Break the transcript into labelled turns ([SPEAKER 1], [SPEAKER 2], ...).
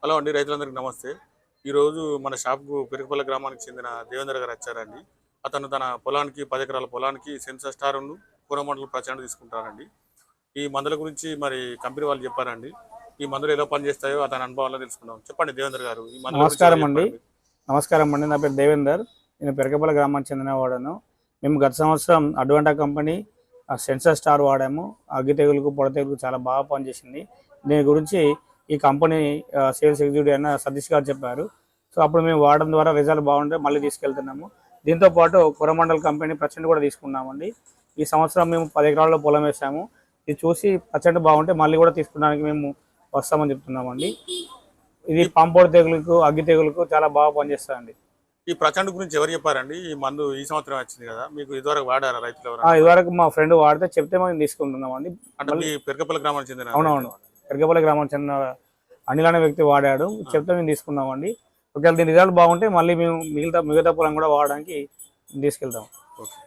[SPEAKER 1] Hello అండి, రైతులందరికీ నమస్తే. ఈరోజు మన షాప్కు పెరుగుపల్లి గ్రామానికి చెందిన దేవేంద్ర గారు వచ్చారండి. అతను తన పొలానికి 10 ఎకరాల పొలానికి సెన్సర్ స్టార్ను పూరమండలు ప్రచారం తీసుకుంటారండి. ఈ మందుల గురించి మరి కంపెనీ వాళ్ళు చెప్పారండి. ఈ మందులు ఎలా పనిచేస్తాయో అతని అనుభవాల్లో తెలుసుకుందాం. చెప్పండి దేవేంద్ర గారు, ఈ మందుల గురించి
[SPEAKER 2] నమస్కారం
[SPEAKER 1] ఎవరు
[SPEAKER 2] అండి.
[SPEAKER 1] చెప్పారు మీకు?
[SPEAKER 2] నమస్కారం అండి. నా పేరు దేవేందర్. నేను పెరకపల్లి గ్రామానికి చెందినవాడను. మేము గత సంవత్సరం అడ్వాంటా కంపెనీ సెన్సర్ స్టార్ వాడాము. అగ్గి తెగులుకు, పొడ తెగులుకు చాలా బాగా పనిచేసింది. దీని గురించి ఈ కంపెనీ సేల్స్ ఎగ్జిక్యూటివ్ అయిన సతీష్ గారు చెప్పారు. సో అప్పుడు మేము వాడడం ద్వారా రిజల్ట్ బాగుంటే మళ్ళీ తీసుకెళ్తున్నాము. దీంతో పాటు కొరమండల్ కంపెనీ ప్రచండ్ కూడా తీసుకున్నామండి. ఈ సంవత్సరం మేము 10 ఎకరాల్లో పొలం వేసాము. ఇది చూసి ప్రచండ్ బాగుంటే మళ్ళీ కూడా తీసుకోవడానికి మేము వస్తామని చెప్తున్నామండి. ఇది పాంపోడు తెగులుకు, అగ్గి తెగులుకు చాలా బాగా పనిచేస్తుందండి.
[SPEAKER 1] ఈ ప్రచండ్ గురించి ఎవరు చెప్పారండి? ఈ మందు ఈ సంవత్సరం వచ్చింది కదా, మీకు ఇదివరకు వాడారా రైతులు ఎవరు?
[SPEAKER 2] ఇదివరకు మా ఫ్రెండ్ వాడితే చెప్తే మేము తీసుకుంటున్నామండి.
[SPEAKER 1] అంటే మీ పెరకపల్లి గ్రామానికి చెందిన
[SPEAKER 2] అవునవును, పెరకపల్లి గ్రామానికి చెందిన అనిల్ అనే వ్యక్తి వాడాడు. చెప్తే మేము తీసుకున్నామండి. ఒకవేళ దీని రిజల్ట్ బాగుంటే మళ్ళీ మేము మిగతా పొలం కూడా వాడడానికి తీసుకెళ్తాం.
[SPEAKER 1] ఓకే.